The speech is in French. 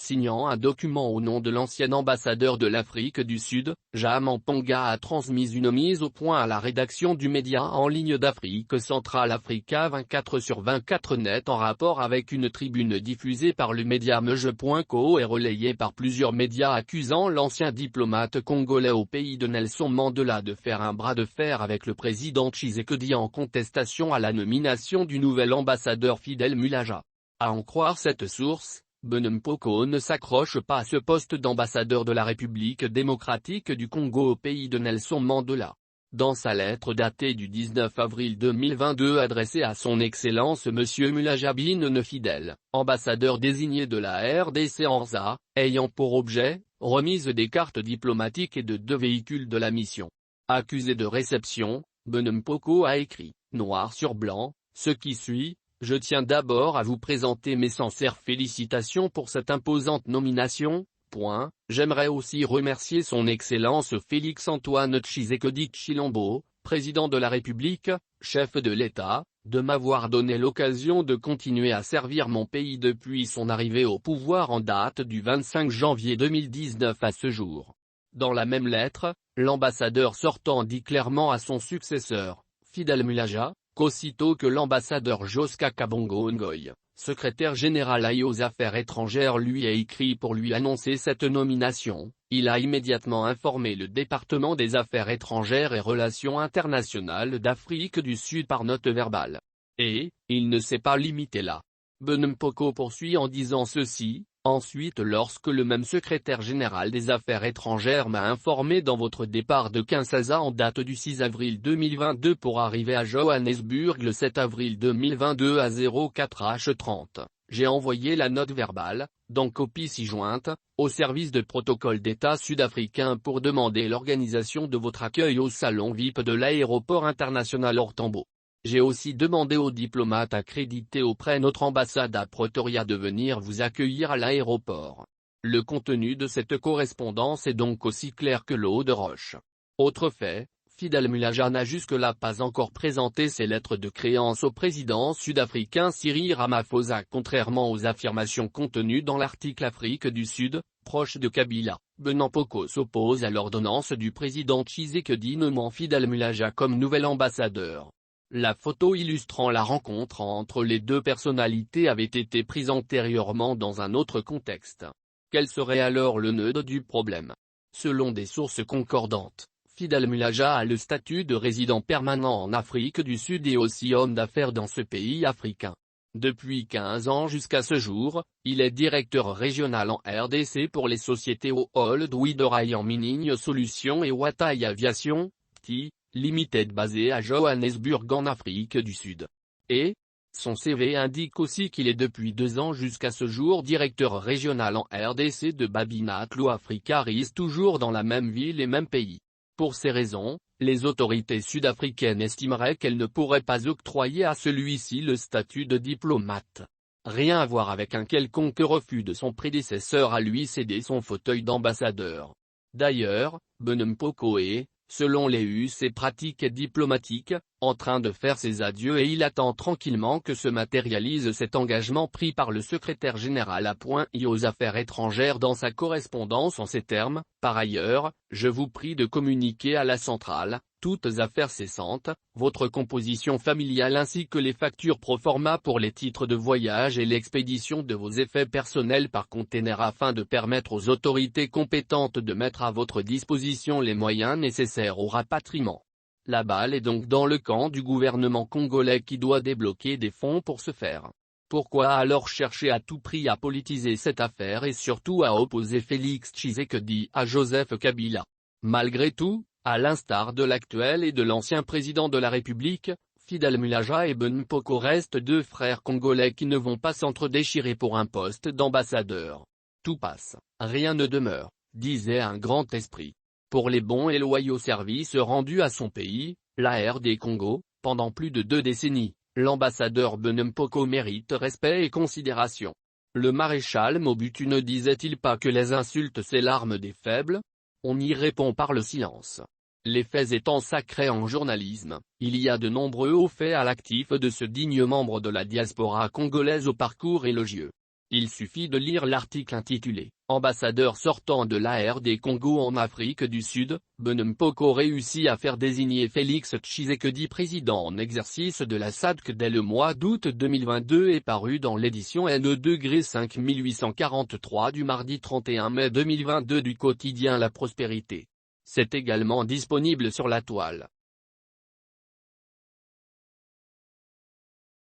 Signant un document au nom de l'ancien ambassadeur de l'Afrique du Sud, Jaman Ponga a transmis une mise au point à la rédaction du média en ligne d'Afrique centrale Africa 24/24 net en rapport avec une tribune diffusée par le média Meje.co et relayée par plusieurs médias accusant l'ancien diplomate congolais au pays de Nelson Mandela de faire un bras de fer avec le président Tshisekedi en contestation à la nomination du nouvel ambassadeur Fidel Mulaja. À en croire cette source, Bonempoko ne s'accroche pas à ce poste d'ambassadeur de la République démocratique du Congo au pays de Nelson Mandela. Dans sa lettre datée du 19 avril 2022 adressée à son Excellence Monsieur Mulaja Bin Fidel, ambassadeur désigné de la RDC en RZA, ayant pour objet, remise des cartes diplomatiques et de 2 véhicules de la mission. Accusé de réception, Bonempoko a écrit, noir sur blanc, ce qui suit. Je tiens d'abord à vous présenter mes sincères félicitations pour cette imposante nomination. J'aimerais aussi remercier son Excellence Félix-Antoine Tshisekedi Tshilombo, président de la République, chef de l'État, de m'avoir donné l'occasion de continuer à servir mon pays depuis son arrivée au pouvoir en date du 25 janvier 2019 à ce jour. Dans la même lettre, l'ambassadeur sortant dit clairement à son successeur, Fidel Mulaja, qu'aussitôt que l'ambassadeur Joska Kabongo Ngoy, secrétaire général aux Affaires étrangères lui a écrit pour lui annoncer cette nomination, il a immédiatement informé le département des Affaires étrangères et Relations internationales d'Afrique du Sud par note verbale. Et, il ne s'est pas limité là. Bonempoko poursuit en disant ceci. Ensuite, lorsque le même secrétaire général des Affaires étrangères m'a informé dans votre départ de Kinshasa en date du 6 avril 2022 pour arriver à Johannesburg le 7 avril 2022 à 04h30, j'ai envoyé la note verbale, dans copie ci-jointe, au service de protocole d'État sud-africain pour demander l'organisation de votre accueil au salon VIP de l'aéroport international Ortambo. J'ai aussi demandé aux diplomates accrédités auprès de notre ambassade à Pretoria de venir vous accueillir à l'aéroport. Le contenu de cette correspondance est donc aussi clair que l'eau de roche. Autre fait, Fidel Mulaja n'a jusque-là pas encore présenté ses lettres de créance au président sud-africain Cyril Ramaphosa contrairement aux affirmations contenues dans l'article Afrique du Sud, proche de Kabila. Bonempoko s'oppose à l'ordonnance du président Tshisekedi nommant Fidel Mulaja comme nouvel ambassadeur. La photo illustrant la rencontre entre les deux personnalités avait été prise antérieurement dans un autre contexte. Quel serait alors le nœud du problème? Selon des sources concordantes, Fidel Mulaja a le statut de résident permanent en Afrique du Sud et aussi homme d'affaires dans ce pays africain. Depuis 15 ans jusqu'à ce jour, il est directeur régional en RDC pour les sociétés Old Widereye Mining Solutions et Watai Aviation, PTI. Limited basé à Johannesburg en Afrique du Sud. Et, son CV indique aussi qu'il est depuis 2 ans jusqu'à ce jour directeur régional en RDC de Babina Clou Africaris toujours dans la même ville et même pays. Pour ces raisons, les autorités sud-africaines estimeraient qu'elles ne pourraient pas octroyer à celui-ci le statut de diplomate. Rien à voir avec un quelconque refus de son prédécesseur à lui céder son fauteuil d'ambassadeur. D'ailleurs, Bonempoko est, selon les us et pratiques diplomatiques, en train de faire ses adieux et il attend tranquillement que se matérialise cet engagement pris par le secrétaire général aux Affaires étrangères dans sa correspondance en ces termes. Par ailleurs, je vous prie de communiquer à la centrale, toutes affaires cessantes, votre composition familiale ainsi que les factures pro forma pour les titres de voyage et l'expédition de vos effets personnels par container afin de permettre aux autorités compétentes de mettre à votre disposition les moyens nécessaires au rapatriement. La balle est donc dans le camp du gouvernement congolais qui doit débloquer des fonds pour ce faire. Pourquoi alors chercher à tout prix à politiser cette affaire et surtout à opposer Félix Tshisekedi à Joseph Kabila? Malgré tout, à l'instar de l'actuel et de l'ancien président de la République, Fidel Mulaja et Bonempoko restent 2 frères congolais qui ne vont pas s'entre-déchirer pour un poste d'ambassadeur. Tout passe, rien ne demeure, disait un grand esprit. Pour les bons et loyaux services rendus à son pays, la RD Congo, pendant plus de 2 décennies, l'ambassadeur Bonempoko mérite respect et considération. Le maréchal Mobutu ne disait-il pas que les insultes c'est l'arme des faibles? On y répond par le silence. Les faits étant sacrés en journalisme, il y a de nombreux hauts faits à l'actif de ce digne membre de la diaspora congolaise au parcours élogieux. Il suffit de lire l'article intitulé « Ambassadeur sortant de l'AR Congo en Afrique du Sud, Bonhomme Poko réussit à faire désigner Félix Tshisekedi président en exercice de la SADC dès le mois d'août 2022 » est paru dans l'édition N-5843 du mardi 31 mai 2022 du quotidien La Prospérité. C'est également disponible sur la toile.